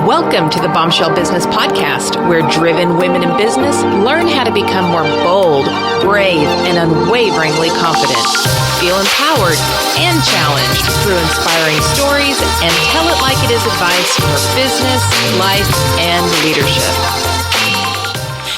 Welcome to the Bombshell Business Podcast, where driven women in business learn how to become more bold, brave, and unwaveringly confident. Feel empowered and challenged through inspiring stories and tell it like it is advice for business, life, and leadership.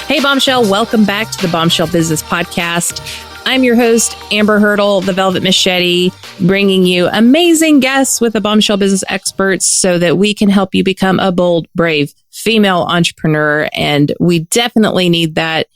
Hey, Bombshell. Welcome back to the Bombshell Business Podcast. I'm your host, Amber Hurdle, the Velvet Machete, bringing you amazing guests with the Bombshell Business experts so that we can help you become a bold, brave female entrepreneur. And we definitely need that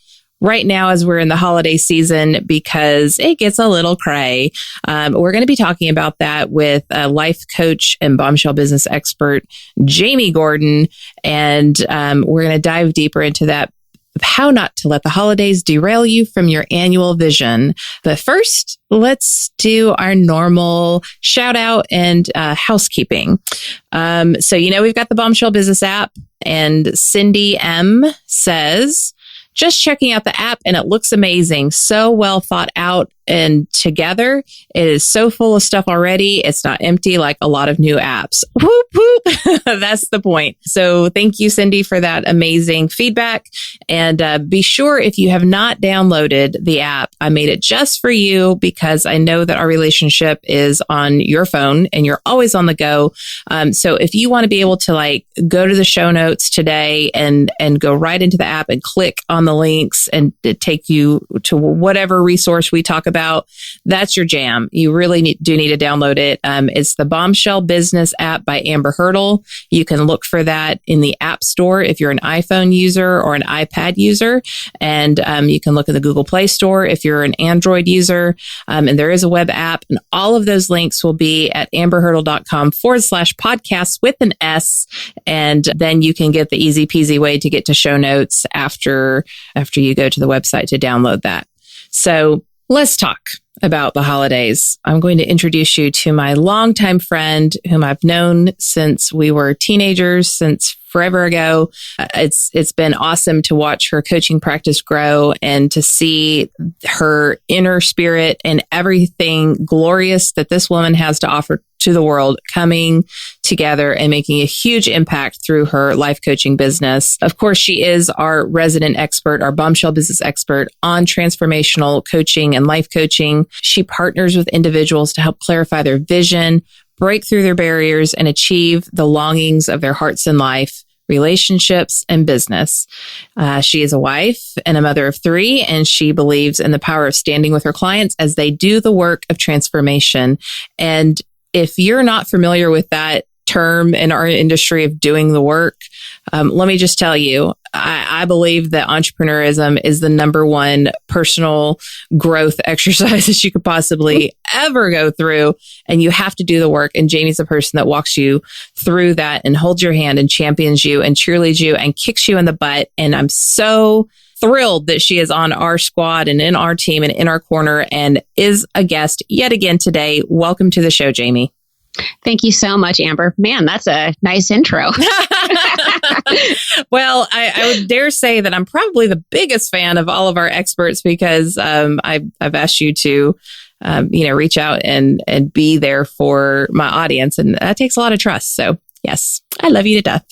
right now as we're in the holiday season because it gets a little cray. We're going to be talking about that with a life coach and Bombshell Business expert, Jaime Gordon. And we're going to dive deeper into that. How not to let the holidays derail you from your annual vision. But first, let's do our normal shout out and housekeeping. So, we've got the Bombshell Business app, and Cindy M says, just checking out the app and it looks amazing. So well thought out and together. It is so full of stuff already. It's not empty like a lot of new apps. Whoop, whoop. That's the point. So thank you, Cindy, for that amazing feedback. And be sure if you have not downloaded the app, I made it just for you because I know that our relationship is on your phone and you're always on the go. So if you want to be able to go to the show notes today and go right into the app and click on the links and take you to whatever resource we talk about, that's your jam. You really do need to download it. It's the Bombshell Business app by Amber Hurdle. You can look for that in the App Store if you're an iPhone user or an iPad user. And you can look at the Google Play Store if you're an Android user. And there is a web app. And all of those links will be at amberhurdle.com/podcasts with an S. And then you can get the easy peasy way to get to show notes after you go to the website to download that. So let's talk about the holidays. I'm going to introduce you to my longtime friend whom I've known since we were teenagers, since forever ago. It's been awesome to watch her coaching practice grow and to see her inner spirit and everything glorious that this woman has to offer to the world coming together and making a huge impact through her life coaching business. Of course, she is our resident expert, our Bombshell Business expert on transformational coaching and life coaching. She partners with individuals to help clarify their vision, break through their barriers, and achieve the longings of their hearts in life, relationships, and business. She is a wife and a mother of 3, and she believes in the power of standing with her clients as they do the work of transformation. And if you're not familiar with that term in our industry of doing the work, let me just tell you, I believe that entrepreneurism is the number one personal growth exercise that you could possibly ever go through. And you have to do the work. And Jaime's the person that walks you through that and holds your hand and champions you and cheerleads you and kicks you in the butt. And I'm so thrilled that she is on our squad and in our team and in our corner and is a guest yet again today. Welcome to the show, Jaime. Thank you so much, Amber. Man, that's a nice intro. Well, I would dare say that I'm probably the biggest fan of all of our experts because I've asked you to reach out and be there for my audience. And that takes a lot of trust. So yes, I love you to death.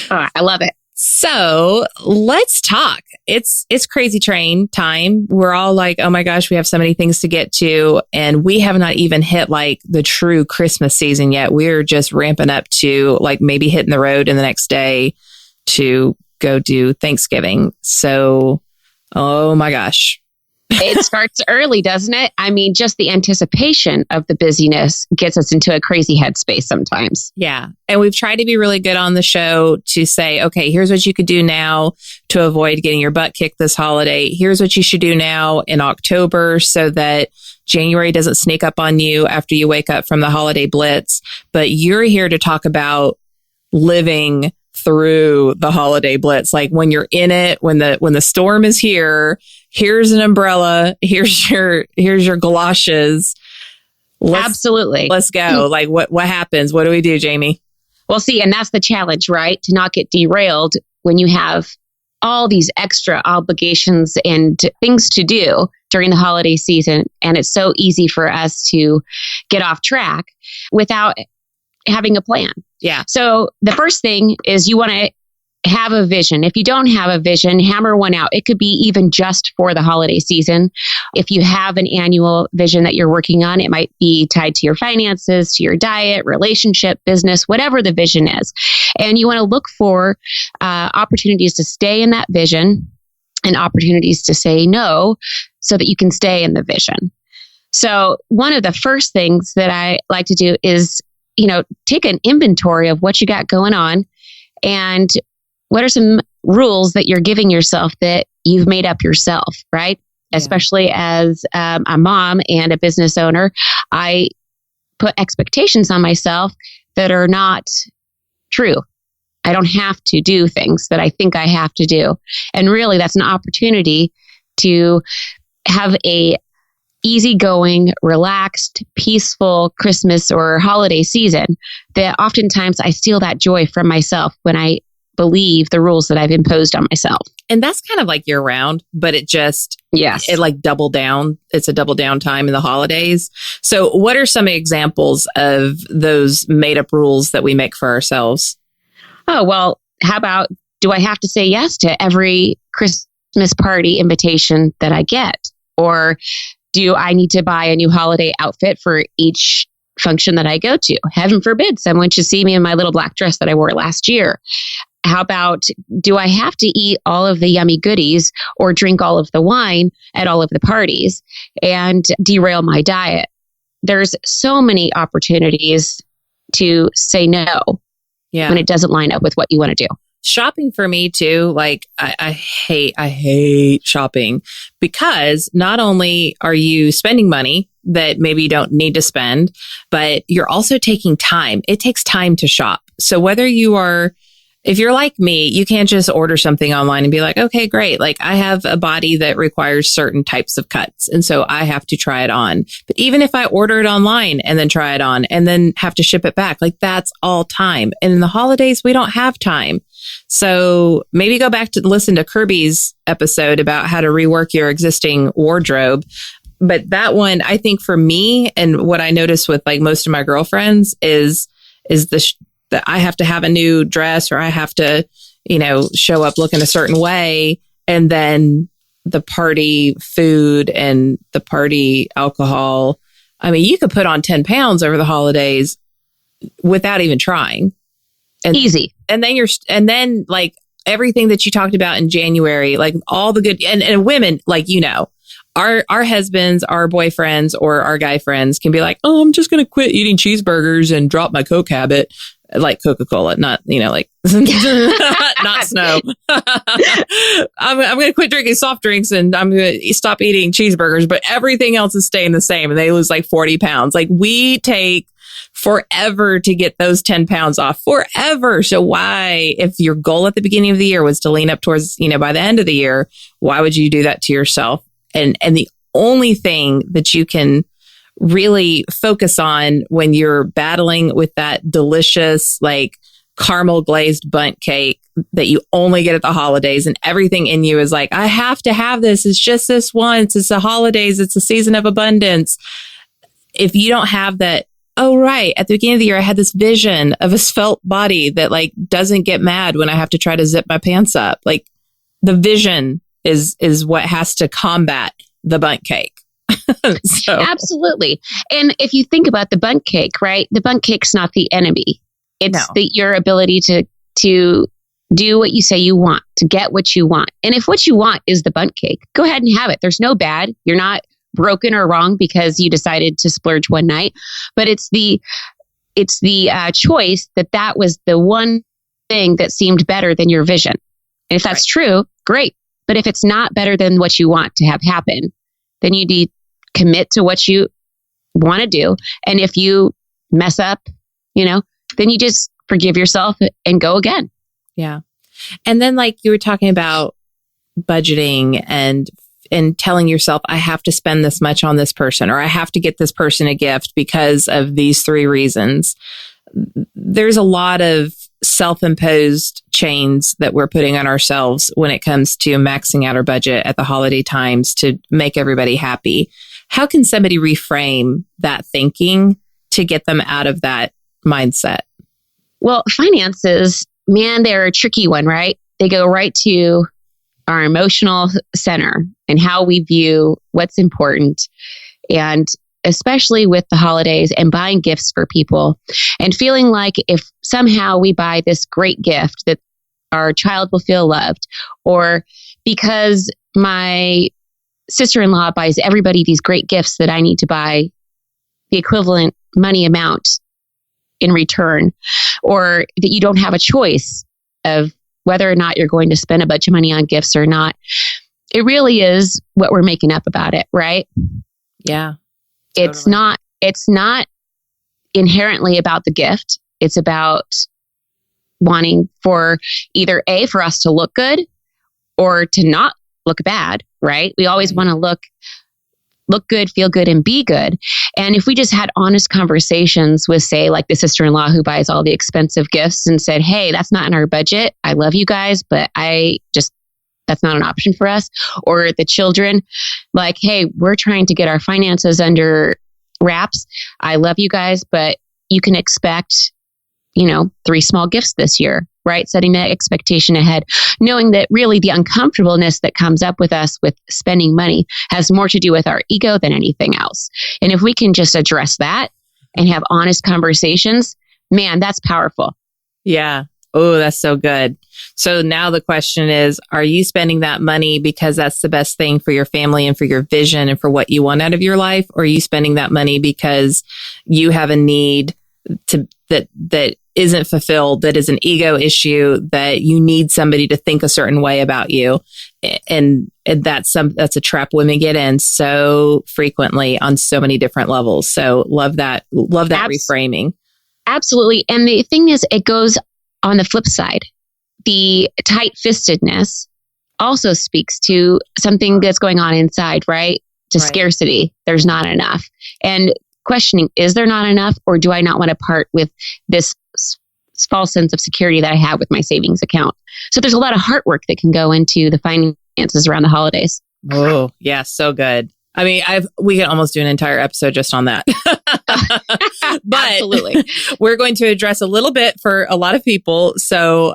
Oh, I love it. So let's talk. It's crazy train time. We're all like, oh my gosh, we have so many things to get to. And we have not even hit the true Christmas season yet. We're just ramping up to maybe hitting the road in the next day to go do Thanksgiving. So, oh my gosh. It starts early, doesn't it? I mean, just the anticipation of the busyness gets us into a crazy headspace sometimes. Yeah. And we've tried to be really good on the show to say, okay, here's what you could do now to avoid getting your butt kicked this holiday. Here's what you should do now in October so that January doesn't sneak up on you after you wake up from the holiday blitz. But you're here to talk about living through the holiday blitz. When you're in it, when the storm is here, here's an umbrella, here's your galoshes. Absolutely. Let's go. What happens? What do we do, Jaime? Well, see, and that's the challenge, right? To not get derailed when you have all these extra obligations and things to do during the holiday season. And it's so easy for us to get off track without having a plan. Yeah. So the first thing is you want to have a vision. If you don't have a vision, hammer one out. It could be even just for the holiday season. If you have an annual vision that you're working on, it might be tied to your finances, to your diet, relationship, business, whatever the vision is. And you want to look for opportunities to stay in that vision and opportunities to say no so that you can stay in the vision. So one of the first things that I like to do is, take an inventory of what you got going on and what are some rules that you're giving yourself that you've made up yourself, right? Yeah. Especially as a mom and a business owner, I put expectations on myself that are not true. I don't have to do things that I think I have to do. And really, that's an opportunity to have a easygoing, relaxed, peaceful Christmas or holiday season that oftentimes I steal that joy from myself when I believe the rules that I've imposed on myself. And that's kind of like year round, but it like double down. It's a double down time in the holidays. So what are some examples of those made up rules that we make for ourselves? Oh, well, how about, do I have to say yes to every Christmas party invitation that I get? Or do I need to buy a new holiday outfit for each function that I go to? Heaven forbid someone should see me in my little black dress that I wore last year. How about, do I have to eat all of the yummy goodies or drink all of the wine at all of the parties and derail my diet? There's so many opportunities to say no when it doesn't line up with what you want to do. Shopping for me too, like I hate shopping because not only are you spending money that maybe you don't need to spend, but you're also taking time. It takes time to shop. So if you're like me, you can't just order something online and be like, okay, great. Like I have a body that requires certain types of cuts. And so I have to try it on. But even if I order it online and then try it on and then have to ship it back, like that's all time. And in the holidays, we don't have time. So maybe go back to listen to Kirby's episode about how to rework your existing wardrobe. But that one, I think for me and what I notice with like most of my girlfriends is that I have to have a new dress or I have to, show up looking a certain way. And then the party food and the party alcohol. I mean, you could put on 10 pounds over the holidays without even trying. And, easy. And then like everything that you talked about in January, like all the good and women, like, our husbands, our boyfriends, or our guy friends can be like, oh, I'm just going to quit eating cheeseburgers and drop my Coke habit. Like Coca-Cola, not, like, not Snow. I'm going to quit drinking soft drinks and I'm going to stop eating cheeseburgers, but everything else is staying the same and they lose like 40 pounds. Like we take forever to get those 10 pounds off, forever. So why, if your goal at the beginning of the year was to lean up towards, by the end of the year, why would you do that to yourself? And the only thing that you can really focus on when you're battling with that delicious, like caramel glazed bundt cake that you only get at the holidays and everything in you is like, I have to have this. It's just this once. It's the holidays. It's a season of abundance. If you don't have that, oh, right. At the beginning of the year, I had this vision of a svelte body that like doesn't get mad when I have to try to zip my pants up. Like the vision is what has to combat the bundt cake. So. Absolutely. And if you think about the bundt cake, right? The bundt cake's not the enemy. It's your ability to do what you say you want, to get what you want. And if what you want is the bundt cake, go ahead and have it. There's no bad. You're not broken or wrong because you decided to splurge one night. But it's the choice that was the one thing that seemed better than your vision. And if that's true, great. But if it's not better than what you want to have happen, then you need to commit to what you want to do. And if you mess up, then you just forgive yourself and go again. Yeah. And then like you were talking about budgeting and telling yourself, I have to spend this much on this person, or I have to get this person a gift because of these 3 reasons. There's a lot of self-imposed chains that we're putting on ourselves when it comes to maxing out our budget at the holiday times to make everybody happy. How can somebody reframe that thinking to get them out of that mindset? Well, finances, man, they're a tricky one, right? They go right to our emotional center and how we view what's important. And especially with the holidays and buying gifts for people and feeling like if somehow we buy this great gift that our child will feel loved, or because my sister-in-law buys everybody these great gifts that I need to buy the equivalent money amount in return, or that you don't have a choice of whether or not you're going to spend a bunch of money on gifts or not. It really is what we're making up about it, right? Yeah. Totally. It's not inherently about the gift. It's about wanting for either A, for us to look good or to not look bad, right? We always want to look good, feel good, and be good. And if we just had honest conversations with, say, like the sister-in-law who buys all the expensive gifts and said, hey, that's not in our budget. I love you guys, but that's not an option for us. Or the children, like, hey, we're trying to get our finances under wraps. I love you guys, but you can expect, 3 small gifts this year, right? Setting that expectation ahead, knowing that really the uncomfortableness that comes up with us with spending money has more to do with our ego than anything else. And if we can just address that and have honest conversations, man, that's powerful. Yeah. Oh, that's so good. So now the question is, are you spending that money because that's the best thing for your family and for your vision and for what you want out of your life? Or are you spending that money because you have a need that isn't fulfilled, that is an ego issue, that you need somebody to think a certain way about you? And that's a trap women get in so frequently on so many different levels. So love that reframing. Absolutely. And the thing is, it goes on the flip side. The tight-fistedness also speaks to something that's going on inside, right? To scarcity. There's not enough. And questioning, is there not enough, or do I not want to part with this false sense of security that I have with my savings account? So there's a lot of heart work that can go into the finances around the holidays. Oh, yeah. So good. I mean, we can almost do an entire episode just on that. But absolutely, we're going to address a little bit for a lot of people. So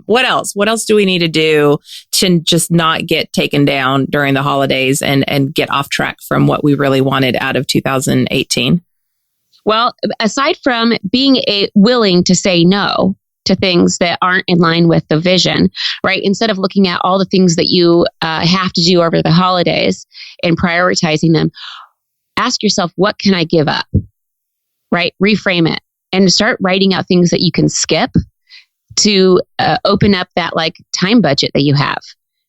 what else? What else do we need to do to just not get taken down during the holidays and get off track from what we really wanted out of 2018? Well, aside from being willing to say no to things that aren't in line with the vision, right? Instead of looking at all the things that you have to do over the holidays and prioritizing them, ask yourself, what can I give up? Right? Reframe it and start writing out things that you can skip to open up that time budget that you have,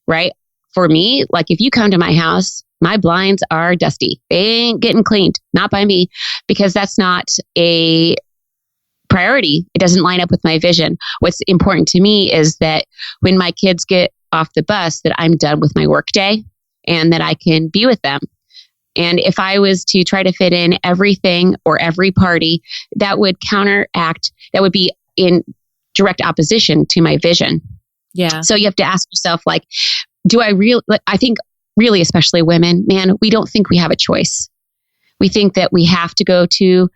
right? For me, if you come to my house, my blinds are dusty. They ain't getting cleaned, not by me, because that's not a priority. It doesn't line up with my vision. What's important to me is that when my kids get off the bus, that I'm done with my workday and that I can be with them. And if I was to try to fit in everything or every party, that would that would be in direct opposition to my vision. Yeah. So you have to ask yourself, do I really, I think really, especially women, man, we don't think we have a choice. We think that we have to go to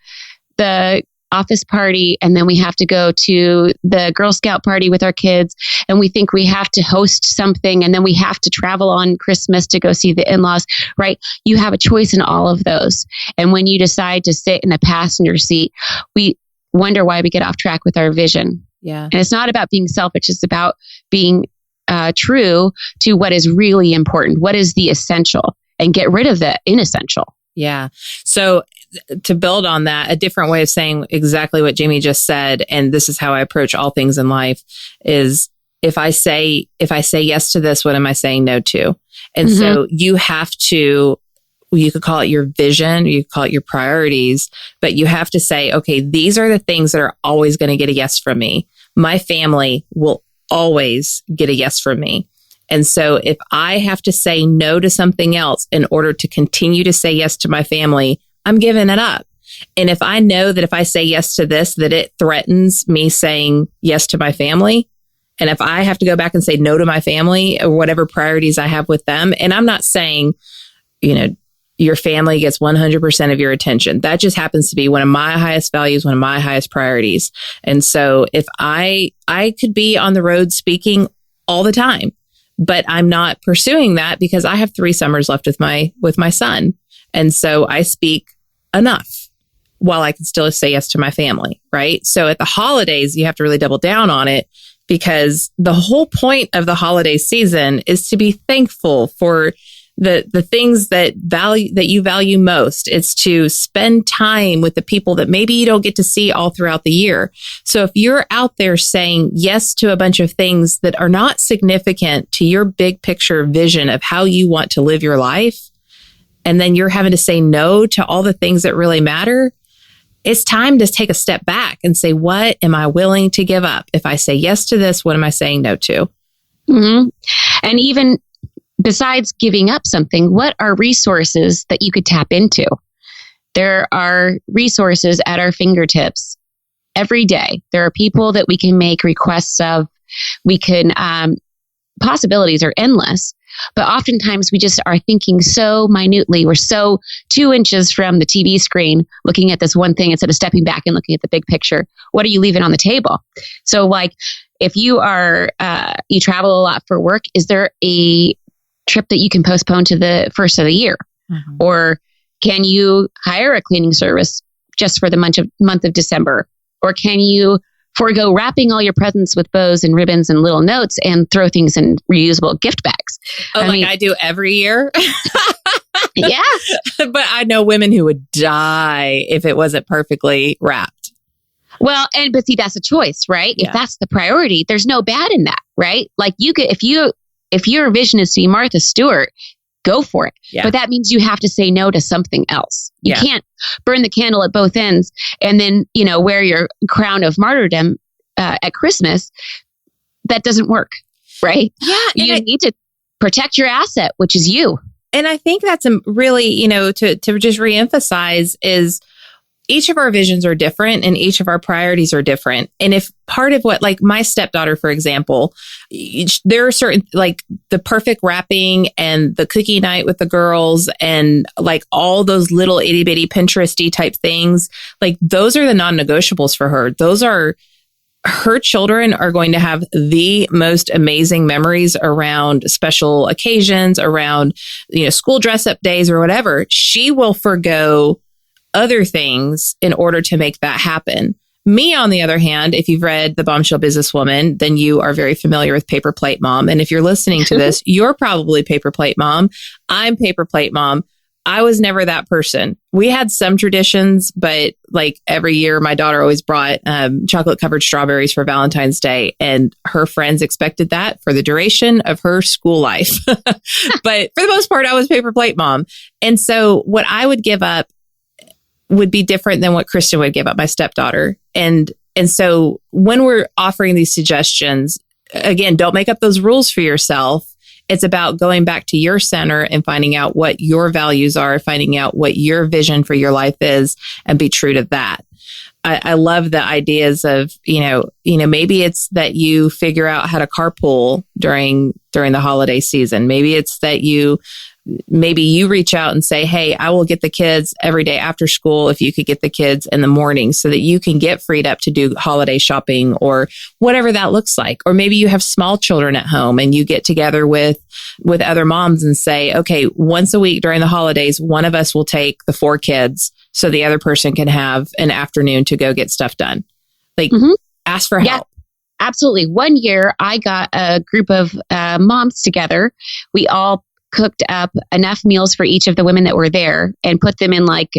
the office party and then we have to go to the Girl Scout party with our kids, and we think we have to host something and then we have to travel on Christmas to go see the in-laws, right? You have a choice in all of those. And when you decide to sit in the passenger seat, we wonder why we get off track with our vision. Yeah. And it's not about being selfish. It's about being true to what is really important. What is the essential, and get rid of the inessential. Yeah. So to build on that, a different way of saying exactly what Jamie just said, and this is how I approach all things in life, is if I say yes to this, what am I saying no to? And so you have to, you could call it your vision, you could call it your priorities, but you have to say, okay, these are the things that are always going to get a yes from me. My family will always get a yes from me. And so if I have to say no to something else in order to continue to say yes to my family, I'm giving it up. And if I know that if I say yes to this, that it threatens me saying yes to my family, and if I have to go back and say no to my family or whatever priorities I have with them, and I'm not saying, your family gets 100% of your attention. That just happens to be one of my highest values, one of my highest priorities. And so if I could be on the road speaking all the time, but I'm not pursuing that because I have 3 summers left with my son. And so I speak enough while I can still say yes to my family, right? So at the holidays, you have to really double down on it, because the whole point of the holiday season is to be thankful for the things that you value most. It's to spend time with the people that maybe you don't get to see all throughout the year. So if you're out there saying yes to a bunch of things that are not significant to your big picture vision of how you want to live your life, and then you're having to say no to all the things that really matter, it's time to take a step back and say, what am I willing to give up? If I say yes to this, what am I saying no to? Mm-hmm. And even besides giving up something, what are resources that you could tap into? There are resources at our fingertips every day. There are people that we can make requests of. We can, possibilities are endless, but oftentimes we just are thinking so minutely. We're so 2 inches from the TV screen looking at this one thing instead of stepping back and looking at the big picture. What are you leaving on the table? So like, if you are, you travel a lot for work, is there a trip that you can postpone to the first of the year? Mm-hmm. Or can you hire a cleaning service just for the month of December? Or can you forego wrapping all your presents with bows and ribbons and little notes and throw things in reusable gift bags? Oh, I do every year. Yeah. But I know women who would die if it wasn't perfectly wrapped. Well, but see, that's a choice, right? Yeah. If that's the priority, there's no bad in that, right? Like you could, if your vision is to be Martha Stewart, go for it. Yeah. But that means you have to say no to something else. You can't burn the candle at both ends and then, wear your crown of martyrdom at Christmas. That doesn't work, right? Yeah. You need to protect your asset, which is you. And I think that's really, to just reemphasize is each of our visions are different and each of our priorities are different. And if part of what, like my stepdaughter, for example, there are certain, like the perfect wrapping and the cookie night with the girls and like all those little itty bitty Pinteresty type things, like those are the non-negotiables for her. Those are, her children are going to have the most amazing memories around special occasions, around, school dress up days or whatever. She will forgo other things in order to make that happen. Me, on the other hand, if you've read The Bombshell Businesswoman, then you are very familiar with Paper Plate Mom. And if you're listening to this, you're probably Paper Plate Mom. I'm Paper Plate Mom. I was never that person. We had some traditions, but like every year, my daughter always brought chocolate covered strawberries for Valentine's Day, and her friends expected that for the duration of her school life. But for the most part, I was Paper Plate Mom. And so what I would give up would be different than what Kristen would give up, my stepdaughter. And so when we're offering these suggestions, again, don't make up those rules for yourself. It's about going back to your center and finding out what your values are, finding out what your vision for your life is, and be true to that. I love the ideas of, maybe it's that you figure out how to carpool during the holiday season. Maybe it's that maybe you reach out and say, hey, I will get the kids every day after school if you could get the kids in the morning so that you can get freed up to do holiday shopping or whatever that looks like. Or maybe you have small children at home and you get together with other moms and say, okay, once a week during the holidays, one of us will take the 4 kids so the other person can have an afternoon to go get stuff done. Like, ask for help. Absolutely. One year, I got a group of moms together. We all cooked up enough meals for each of the women that were there and put them in like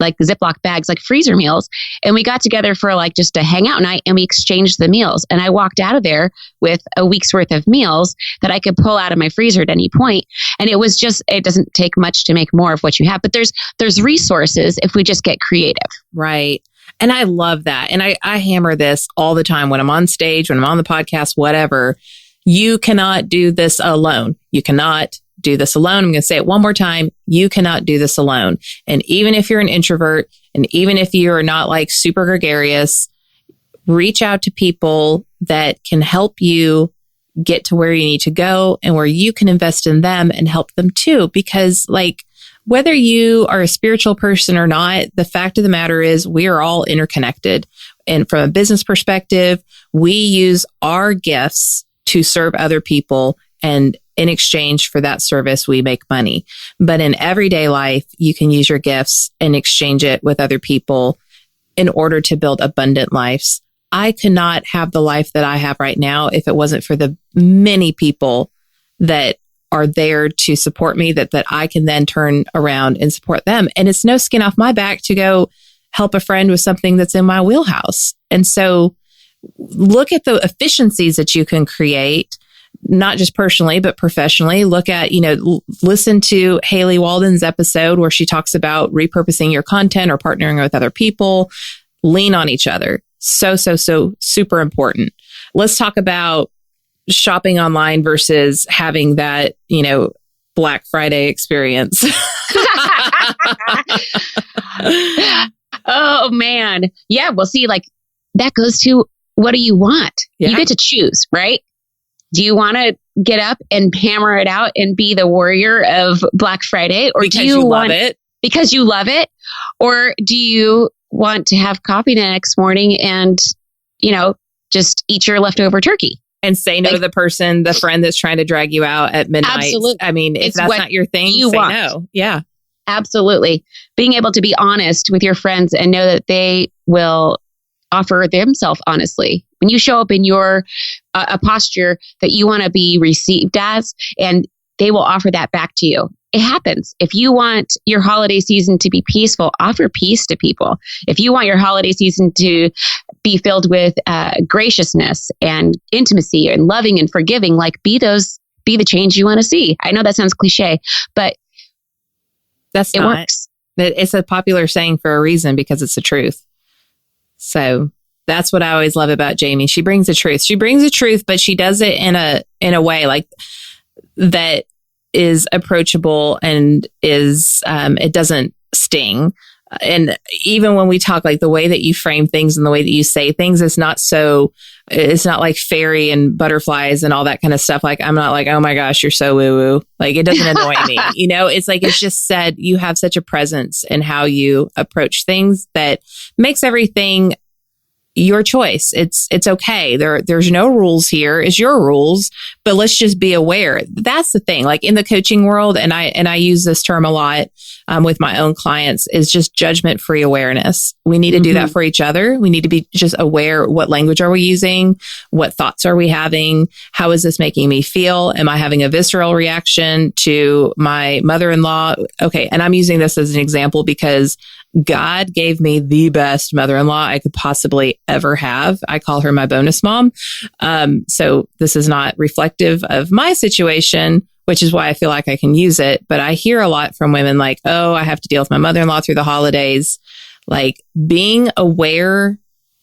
Ziploc bags, like freezer meals. And we got together for like just a hangout night and we exchanged the meals. And I walked out of there with a week's worth of meals that I could pull out of my freezer at any point. And it doesn't take much to make more of what you have, but there's resources if we just get creative. Right. And I love that. And I hammer this all the time when I'm on stage, when I'm on the podcast, whatever. You cannot do this alone. You cannot do this alone. I'm going to say it one more time. You cannot do this alone. And even if you're an introvert, and even if you're not like super gregarious, reach out to people that can help you get to where you need to go and where you can invest in them and help them too. Because like Whether you are a spiritual person or not, the fact of the matter is we are all interconnected. And from a business perspective, we use our gifts to serve other people. And in exchange for that service, we make money. But in everyday life, you can use your gifts and exchange it with other people in order to build abundant lives. I could not have the life that I have right now if it wasn't for the many people that are there to support me, that I can then turn around and support them. And it's no skin off my back to go help a friend with something that's in my wheelhouse. And so look at the efficiencies that you can create, not just personally, but professionally. Look at, listen to Haley Walden's episode where she talks about repurposing your content or partnering with other people. Lean on each other. So super important. Let's talk about shopping online versus having that, Black Friday experience. Oh man. Yeah. Well, see, like that goes to what do you want? Yeah. You get to choose, right? Do you want to get up and hammer it out and be the warrior of Black Friday? Or because do you love it? Because you love it? Or do you want to have coffee the next morning and, just eat your leftover turkey? And say no to the person, the friend that's trying to drag you out at midnight. Absolutely. I mean, if that's not your thing, say no. Yeah. Absolutely. Being able to be honest with your friends and know that they will offer themselves honestly. When you show up in your a posture that you want to be received as, and they will offer that back to you. It happens. If you want your holiday season to be peaceful, offer peace to people. If you want your holiday season to be filled with graciousness and intimacy and loving and forgiving, be the change you want to see. I know that sounds cliche, but it works. It's a popular saying for a reason because it's the truth. So that's what I always love about Jaime. She brings the truth. She brings the truth, but she does it in a way like that is approachable and is it doesn't sting. And even when we talk, like the way that you frame things and the way that you say things, it's not like fairy and butterflies and all that kind of stuff. Like, I'm not like, oh my gosh, you're so woo woo. Like, it doesn't annoy me. It's like, it's just said, you have such a presence in how you approach things that makes everything your choice. It's okay. There's no rules here. It's your rules, but let's just be aware. That's the thing. Like in the coaching world, and I use this term a lot with my own clients, is just judgment-free awareness. We need to do that for each other. We need to be just aware. What language are we using? What thoughts are we having? How is this making me feel? Am I having a visceral reaction to my mother-in-law? Okay. And I'm using this as an example because God gave me the best mother-in-law I could possibly ever have. I call her my bonus mom. So this is not reflective of my situation, which is why I feel like I can use it. But I hear a lot from women like, oh, I have to deal with my mother-in-law through the holidays. Like being aware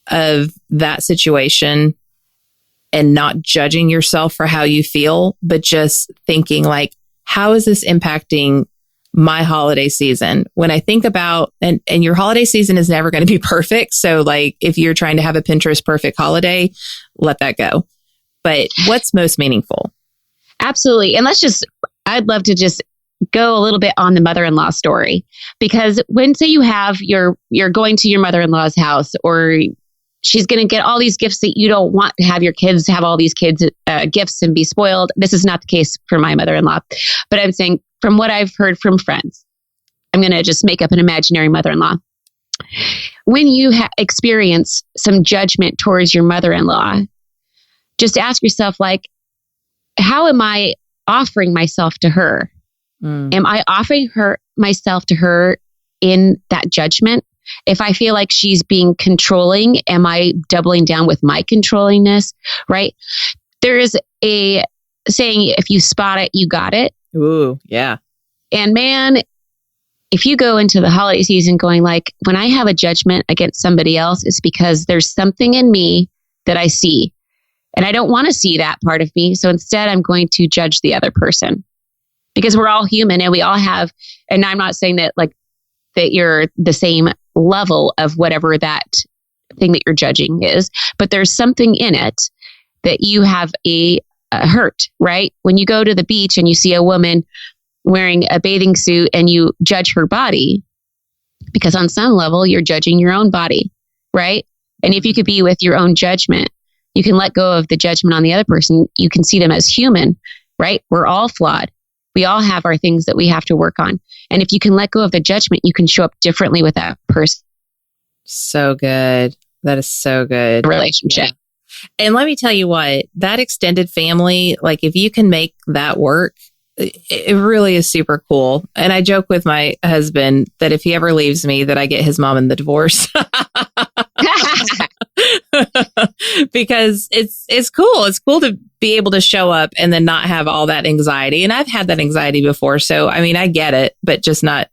of that situation and not judging yourself for how you feel, but just thinking like, how is this impacting my holiday season? When I think about, and your holiday season is never going to be perfect. So like if you're trying to have a Pinterest perfect holiday, let that go. But what's most meaningful? Absolutely. And I'd love to just go a little bit on the mother-in-law story, because when say you're going to your mother-in-law's house, or she's going to get all these gifts that you don't want to have your kids have all these gifts and be spoiled. This is not the case for my mother-in-law, but I'm saying from what I've heard from friends, I'm going to just make up an imaginary mother-in-law. When you experience some judgment towards your mother-in-law, just ask yourself, like, how am I offering myself to her? Am I offering myself to her in that judgment? If I feel like she's being controlling, am I doubling down with my controllingness? Right? There is a saying, if you spot it, you got it. Ooh, yeah. And man, if you go into the holiday season going like, when I have a judgment against somebody else, it's because there's something in me that I see. And I don't want to see that part of me. So instead, I'm going to judge the other person, because we're all human and we all have, and I'm not saying that like that you're the same level of whatever that thing that you're judging is, but there's something in it that you have a hurt, right? When you go to the beach and you see a woman wearing a bathing suit and you judge her body, because on some level, you're judging your own body, right? And if you could be with your own judgment, you can let go of the judgment on the other person. You can see them as human, right? We're all flawed. We all have our things that we have to work on. And if you can let go of the judgment, you can show up differently with that person. So good. That is so good. Relationship. Yeah. And let me tell you what, that extended family, like if you can make that work, it really is super cool. And I joke with my husband that if he ever leaves me, that I get his mom in the divorce. Because it's cool. It's cool to be able to show up and then not have all that anxiety. And I've had that anxiety before. So, I mean, I get it, but just not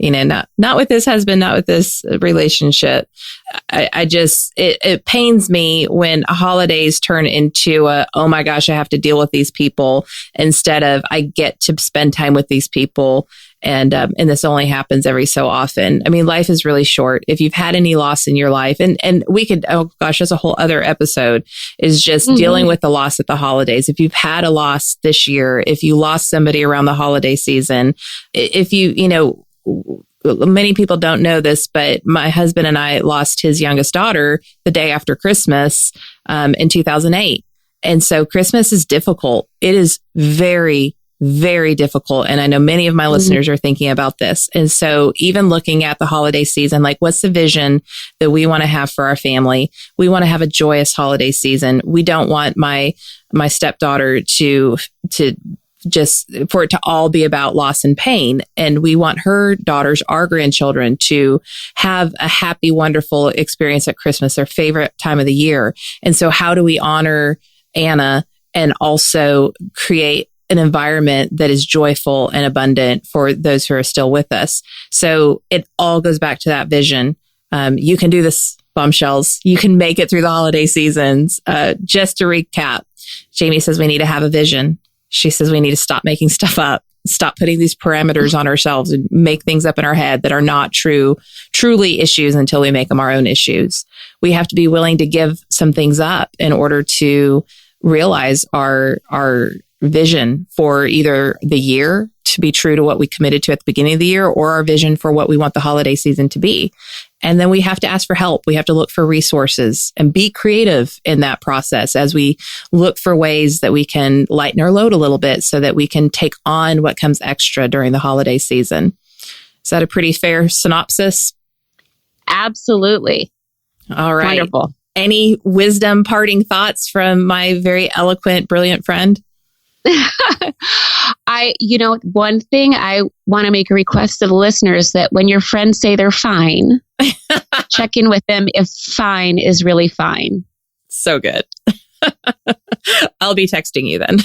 with this husband, not with this relationship. It pains me when holidays turn into oh my gosh, I have to deal with these people instead of I get to spend time with these people. And this only happens every so often. I mean, life is really short. If you've had any loss in your life, and we could, oh gosh, that's a whole other episode, is just dealing with the loss at the holidays. If you've had a loss this year, if you lost somebody around the holiday season, if many people don't know this, but my husband and I lost his youngest daughter the day after Christmas in 2008. And so Christmas is difficult. It is very, very difficult. And I know many of my listeners are thinking about this. And so even looking at the holiday season, like what's the vision that we want to have for our family? We want to have a joyous holiday season. We don't want my stepdaughter to just for it to all be about loss and pain. And we want her daughters, our grandchildren, to have a happy, wonderful experience at Christmas, their favorite time of the year. And so how do we honor Anna and also create an environment that is joyful and abundant for those who are still with us? So it all goes back to that vision. You can do this, bombshells. You can make it through the holiday seasons. Just to recap, Jaime says we need to have a vision. She says we need to stop making stuff up, stop putting these parameters on ourselves and make things up in our head that are not truly issues until we make them our own issues. We have to be willing to give some things up in order to realize our vision for either the year to be true to what we committed to at the beginning of the year, or our vision for what we want the holiday season to be. And then we have to ask for help. We have to look for resources and be creative in that process as we look for ways that we can lighten our load a little bit so that we can take on what comes extra during the holiday season. Is that a pretty fair synopsis? Absolutely. All right. Wonderful. Any wisdom parting thoughts from my very eloquent, brilliant friend? One thing I want to make a request to the listeners that when your friends say they're fine, check in with them if fine is really fine. So good. I'll be texting you then.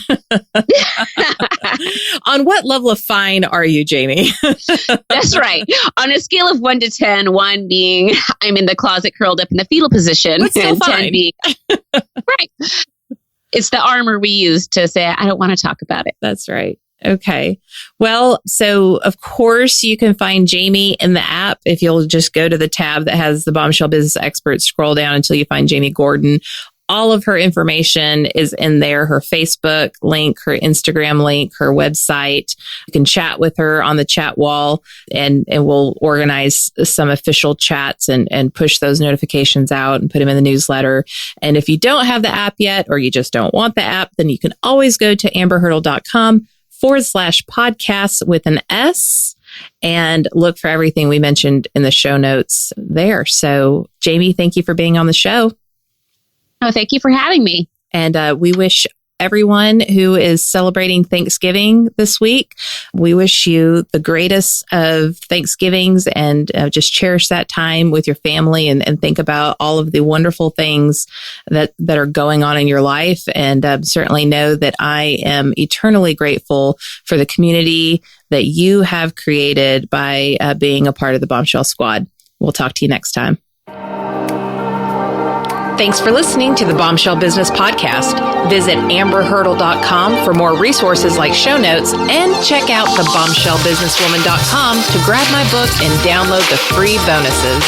On what level of fine are you, Jaime? That's right. On a scale of 1 to 10, 1 being I'm in the closet curled up in the fetal position, What's still and fine? 10 being right. It's the armor we use to say, I don't want to talk about it. That's right. Okay. Well, so of course you can find Jaime in the app. If you'll just go to the tab that has the Bombshell Business Experts, scroll down until you find Jaime Gordon. All of her information is in there, her Facebook link, her Instagram link, her website. You can chat with her on the chat wall and we'll organize some official chats and push those notifications out and put them in the newsletter. And if you don't have the app yet, or you just don't want the app, then you can always go to amberhurdle.com/podcasts with an S and look for everything we mentioned in the show notes there. So Jaime, thank you for being on the show. Oh, thank you for having me. And we wish everyone who is celebrating Thanksgiving this week, we wish you the greatest of Thanksgivings, and just cherish that time with your family and think about all of the wonderful things that are going on in your life. And certainly know that I am eternally grateful for the community that you have created by being a part of the Bombshell Squad. We'll talk to you next time. Thanks for listening to the Bombshell Business Podcast. Visit amberhurdle.com for more resources like show notes, and check out thebombshellbusinesswoman.com to grab my book and download the free bonuses.